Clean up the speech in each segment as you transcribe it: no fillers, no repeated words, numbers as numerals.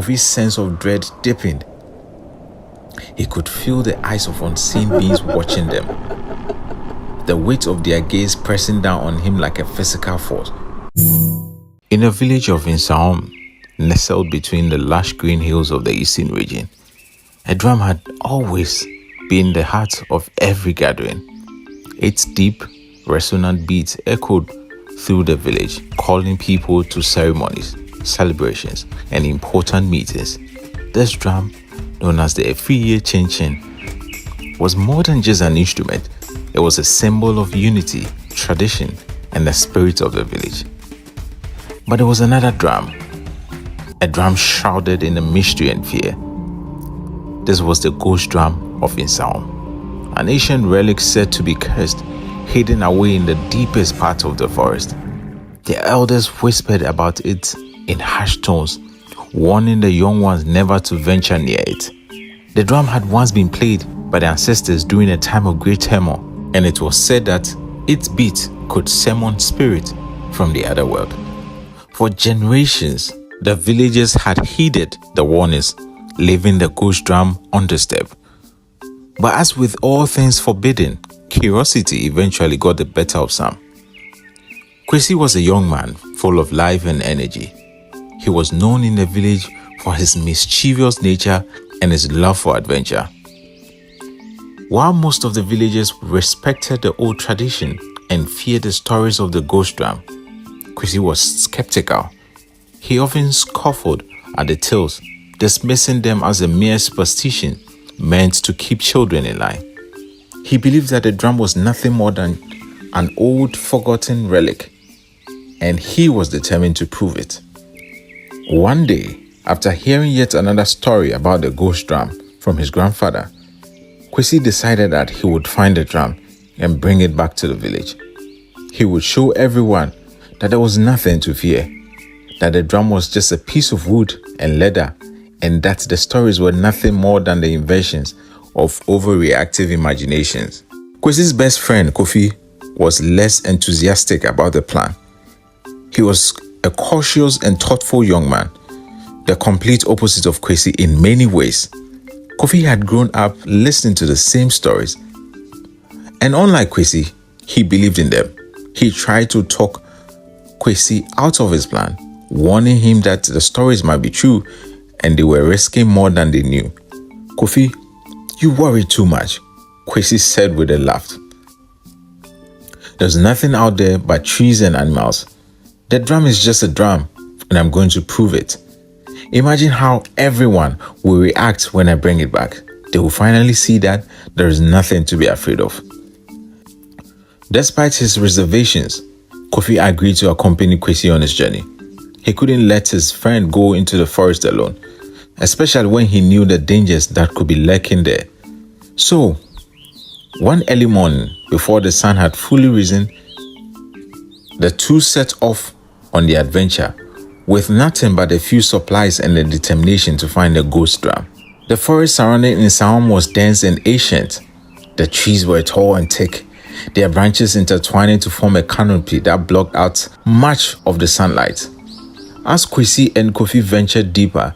Kofi's sense of dread deepened. He could feel the eyes of unseen beings watching them, the weight of their gaze pressing down on him like a physical force. In a village of Nsawam, nestled between the lush green hills of the eastern region, a drum had always been the heart of every gathering. Its deep, resonant beats echoed through the village, calling people to ceremonies, celebrations, and important meetings. This drum, known as the every-year Chin Chin, was more than just an instrument. It was a symbol of unity, tradition, and the spirit of the village. But there was another drum, a drum shrouded in a mystery and fear. This was the ghost drum of Nsawam, an ancient relic said to be cursed, hidden away in the deepest part of the forest. The elders whispered about it in hushed tones, warning the young ones never to venture near it. The drum had once been played by the ancestors during a time of great turmoil, and it was said that its beat could summon spirits from the other world. For generations, the villagers had heeded the warnings, leaving the ghost drum undisturbed. But as with all things forbidden, curiosity eventually got the better of some. Kwesi was a young man full of life and energy. He was known in the village for his mischievous nature and his love for adventure. While most of the villagers respected the old tradition and feared the stories of the ghost drum, Kwesi was skeptical. He often scoffed at the tales, dismissing them as a mere superstition meant to keep children in line. He believed that the drum was nothing more than an old, forgotten relic, and he was determined to prove it. One day, after hearing yet another story about the ghost drum from his grandfather, Kwesi decided that he would find the drum and bring it back to the village. He would show everyone that there was nothing to fear, that the drum was just a piece of wood and leather, and that the stories were nothing more than the inventions of overreactive imaginations. Kwesi's best friend, Kofi, was less enthusiastic about the plan. He was a cautious and thoughtful young man, the complete opposite of Kwesi in many ways. Kofi had grown up listening to the same stories, and unlike Kwesi, he believed in them. He tried to talk Kwesi out of his plan, warning him that the stories might be true and they were risking more than they knew. "Kofi, you worry too much," Kwesi said with a laugh. "There's nothing out there but trees and animals. The drum is just a drum, and I'm going to prove it. Imagine how everyone will react when I bring it back. They will finally see that there is nothing to be afraid of." Despite his reservations, Kofi agreed to accompany Kwesi on his journey. He couldn't let his friend go into the forest alone, especially when he knew the dangers that could be lurking there. So, one early morning, before the sun had fully risen, the two set off on the adventure with nothing but a few supplies and the determination to find the ghost drum. The forest surrounding Nsawam was dense and ancient. The trees were tall and thick, their branches intertwining to form a canopy that blocked out much of the sunlight. As Kwesi and Kofi ventured deeper,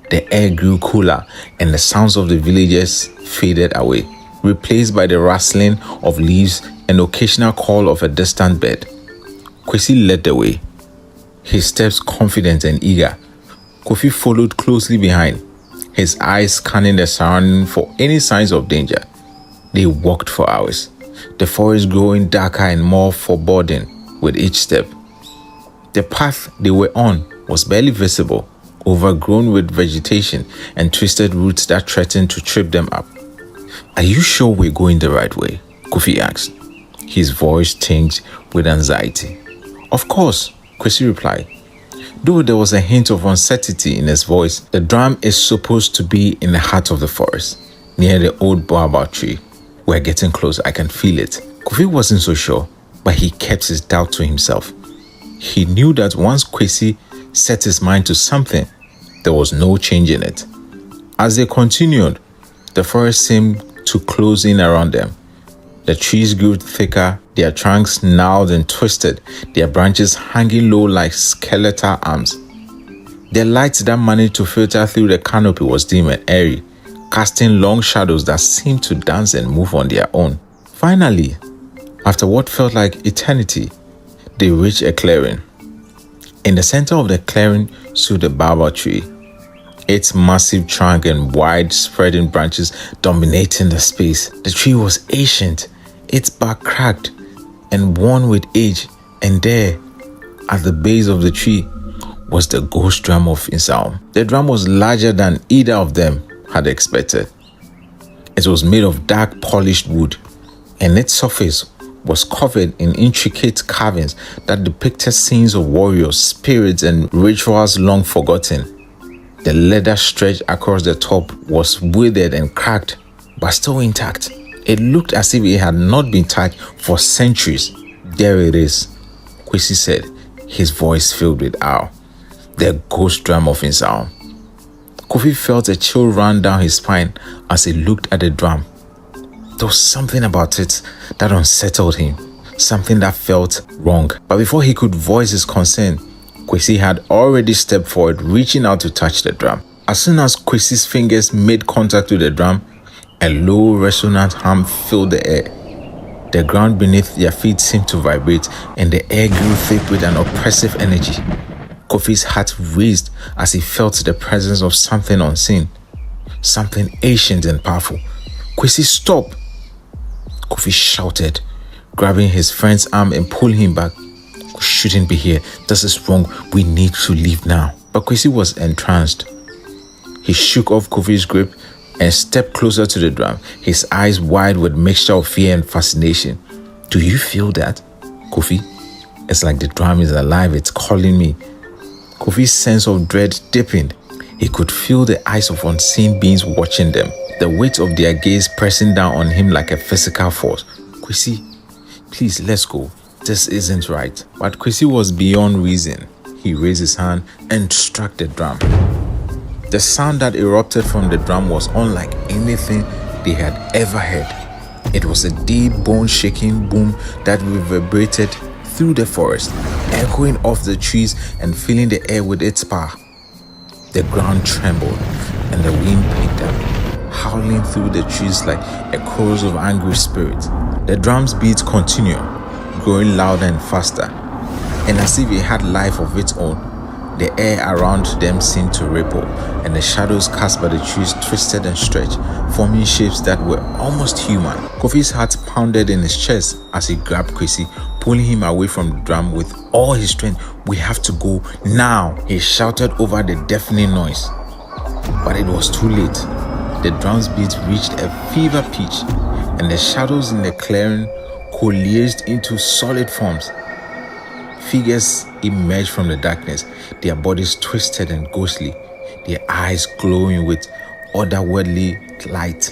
the air grew cooler and the sounds of the villagers faded away, replaced by the rustling of leaves and occasional call of a distant bird. Kwesi led the way, his steps confident and eager. Kofi followed closely behind, his eyes scanning the surrounding for any signs of danger. They walked for hours, the forest growing darker and more foreboding with each step. The path they were on was barely visible, overgrown with vegetation and twisted roots that threatened to trip them up. "Are you sure we're going the right way?" Kofi asked, his voice tinged with anxiety. "Of course," Kwesi replied, though there was a hint of uncertainty in his voice. "The drum is supposed to be in the heart of the forest, near the old baobab tree. We're getting close, I can feel it." Kofi wasn't so sure, but he kept his doubt to himself. He knew that once Kwesi set his mind to something, there was no change in it. As they continued, the forest seemed to close in around them. The trees grew thicker, their trunks gnarled and twisted, their branches hanging low like skeletal arms. The light that managed to filter through the canopy was dim and airy, casting long shadows that seemed to dance and move on their own. Finally, after what felt like eternity, they reached a clearing. In the center of the clearing stood a baobab tree, its massive trunk and wide spreading branches dominating the space. The tree was ancient, its bark cracked and worn with age, and there, at the base of the tree, was the ghost drum of Nsawam. The drum was larger than either of them had expected. It was made of dark polished wood, and its surface was covered in intricate carvings that depicted scenes of warriors, spirits, and rituals long forgotten. The leather stretched across the top was withered and cracked, but still intact. It looked as if it had not been touched for centuries. "There it is," Kwesi said, his voice filled with awe. "The ghost drum of Nsawam." Kofi felt a chill run down his spine as he looked at the drum. There was something about it that unsettled him, something that felt wrong. But before he could voice his concern, Kwesi had already stepped forward, reaching out to touch the drum. As soon as Kwesi's fingers made contact with the drum, a low, resonant hum filled the air. The ground beneath their feet seemed to vibrate, and the air grew thick with an oppressive energy. Kofi's heart raced as he felt the presence of something unseen, something ancient and powerful. "Kwesi, stop!" Kofi shouted, grabbing his friend's arm and pulling him back. "We shouldn't be here. This is wrong. We need to leave now." But Kwesi was entranced. He shook off Kofi's grip and stepped closer to the drum, his eyes wide with mixture of fear and fascination. "Do you feel that, Kofi? It's like the drum is alive. It's calling me." Kofi's sense of dread deepened. He could feel the eyes of unseen beings watching them, the weight of their gaze pressing down on him like a physical force. "Kwesi, please, let's go. This isn't right." But Kwesi was beyond reason. He raised his hand and struck the drum. The sound that erupted from the drum was unlike anything they had ever heard. It was a deep, bone-shaking boom that reverberated through the forest, echoing off the trees and filling the air with its power. The ground trembled and the wind picked up, howling through the trees like a chorus of angry spirits. The drum's beats continued, growing louder and faster, and as if it had life of its own. The air around them seemed to ripple, and the shadows cast by the trees twisted and stretched, forming shapes that were almost human. Kofi's heart pounded in his chest as he grabbed Kwesi, pulling him away from the drum with all his strength. "We have to go now," he shouted over the deafening noise. But it was too late. The drum's beats reached a fever pitch, and the shadows in the clearing coalesced into solid forms. Figures emerged from the darkness, their bodies twisted and ghostly, their eyes glowing with otherworldly light.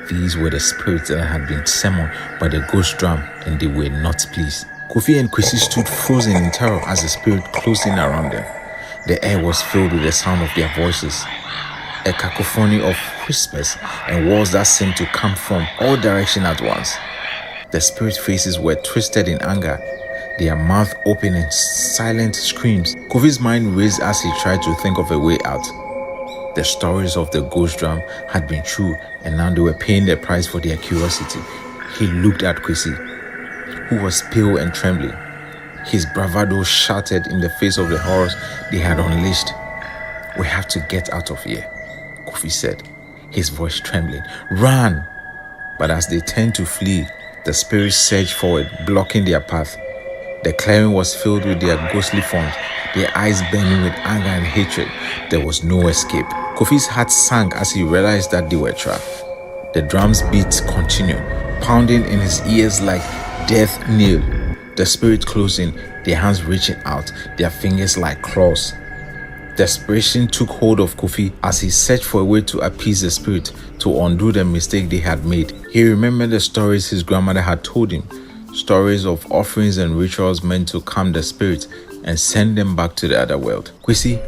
These were the spirits that had been summoned by the ghost drum, and they were not pleased. Kofi and Kwesi stood frozen in terror as the spirit closed in around them. The air was filled with the sound of their voices, a cacophony of whispers and words that seemed to come from all directions at once. The spirit faces were twisted in anger, their mouth open in silent screams. Kofi's mind raced as he tried to think of a way out. The stories of the ghost drum had been true, and now they were paying the price for their curiosity. He looked at Kwesi, who was pale and trembling, his bravado shattered in the face of the horrors they had unleashed. "We have to get out of here," Kofi said, his voice trembling. "Run!" But as they turned to flee, the spirits surged forward, blocking their path. The clearing was filled with their ghostly forms, their eyes burning with anger and hatred. There was no escape. Kofi's heart sank as he realized that they were trapped. The drum's beats continued, pounding in his ears like death knell. The spirit closing, their hands reaching out, their fingers like claws. Desperation took hold of Kofi as he searched for a way to appease the spirit, to undo the mistake they had made. He remembered the stories his grandmother had told him, stories of offerings and rituals meant to calm the spirits and send them back to the other world. "Kwesi,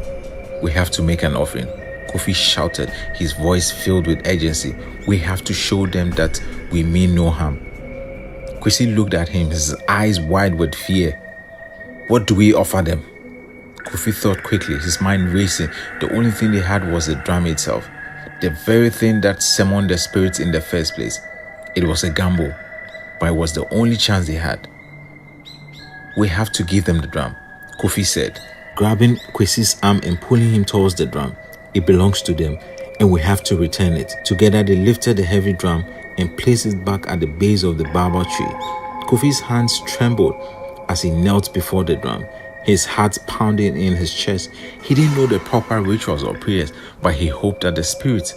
we have to make an offering," Kofi shouted, his voice filled with urgency. "We have to show them that we mean no harm." Kwesi looked at him, his eyes wide with fear. "What do we offer them?" Kofi thought quickly, his mind racing. The only thing they had was the drum itself, the very thing that summoned the spirits in the first place. It was a gamble, but it was the only chance they had. "We have to give them the drum," Kofi said, grabbing Kwesi's arm and pulling him towards the drum. "It belongs to them, and we have to return it." Together they lifted the heavy drum and placed it back at the base of the baobab tree. Kofi's hands trembled as he knelt before the drum, his heart pounding in his chest. He didn't know the proper rituals or prayers, but he hoped that the spirits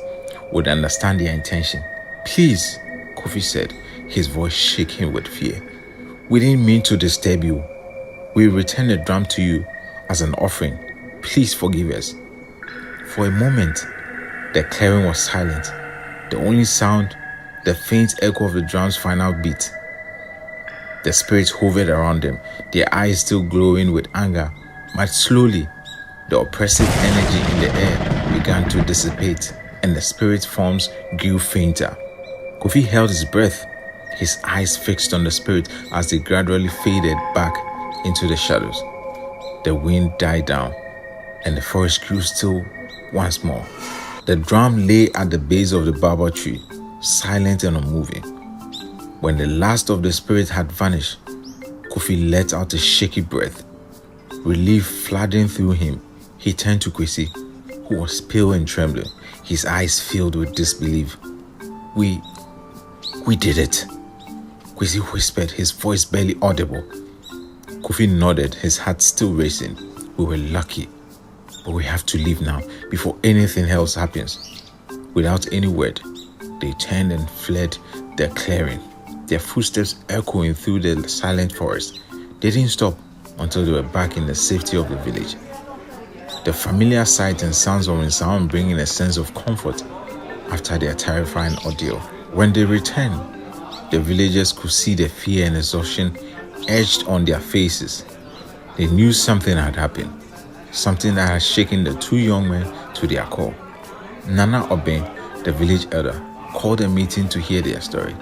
would understand their intention. "Please," Kofi said, his voice shaking with fear. "We didn't mean to disturb you. We return the drum to you as an offering. Please forgive us." For a moment, the clearing was silent. The only sound, the faint echo of the drum's final beat. The spirits hovered around them, their eyes still glowing with anger, but slowly, the oppressive energy in the air began to dissipate, and the spirit forms grew fainter. Kofi held his breath, his eyes fixed on the spirit as they gradually faded back into the shadows. The wind died down, and the forest grew still once more. The drum lay at the base of the baobab tree, silent and unmoving. When the last of the spirits had vanished, Kofi let out a shaky breath. Relief flooding through him, he turned to Kwesi, who was pale and trembling, his eyes filled with disbelief. We did it," Kwesi whispered, his voice barely audible. Kofi nodded, his heart still racing. "We were lucky, but we have to leave now before anything else happens." Without any word, they turned and fled the clearing, their footsteps echoing through the silent forest. They didn't stop until they were back in the safety of the village. The familiar sights and sounds of Nsawam bringing a sense of comfort after their terrifying ordeal. When they returned, the villagers could see the fear and exhaustion etched on their faces. They knew something had happened, something that had shaken the two young men to their core. Nana Oben, the village elder, called a meeting to hear their story.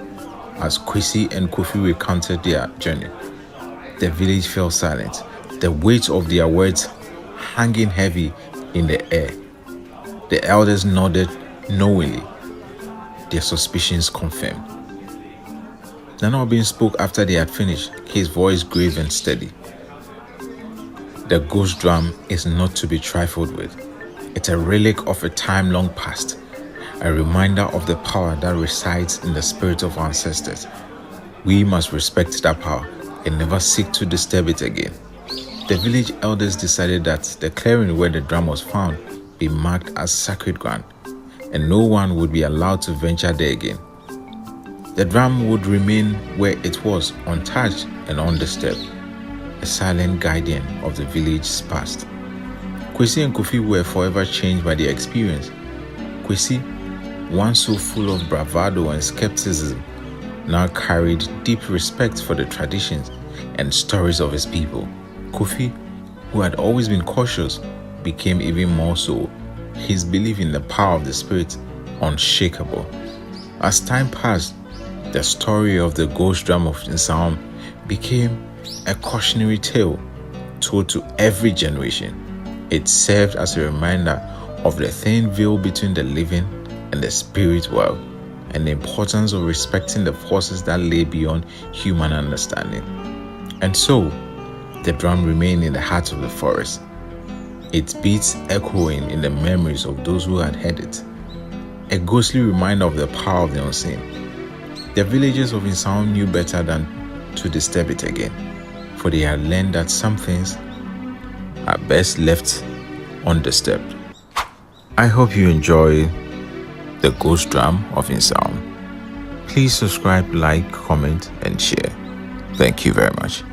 As Kwesi and Kofi recounted their journey, the village fell silent, the weight of their words hanging heavy in the air. The elders nodded knowingly, their suspicions confirmed. Nana Oben spoke after they had finished, his voice grave and steady. "The ghost drum is not to be trifled with. It's a relic of a time long past, a reminder of the power that resides in the spirits of our ancestors. We must respect that power and never seek to disturb it again." The village elders decided that the clearing where the drum was found be marked as sacred ground, and no one would be allowed to venture there again. The drum would remain where it was, untouched and undisturbed, a silent guardian of the village's past. Kwesi and Kofi were forever changed by their experience. Kwesi, once so full of bravado and skepticism, now carried deep respect for the traditions and stories of his people. Kofi, who had always been cautious, became even more so, his belief in the power of the spirit unshakable. As time passed, the story of the ghost drum of Nsawam became a cautionary tale told to every generation. It served as a reminder of the thin veil between the living and the spirit world, and the importance of respecting the forces that lay beyond human understanding. And so, the drum remained in the heart of the forest, its beats echoing in the memories of those who had heard it, a ghostly reminder of the power of the unseen. The villagers of Nsawam knew better than to disturb it again, for they had learned that some things are best left undisturbed. I hope you enjoy the ghost drum of Nsawam. Please subscribe, like, comment, and share. Thank you very much.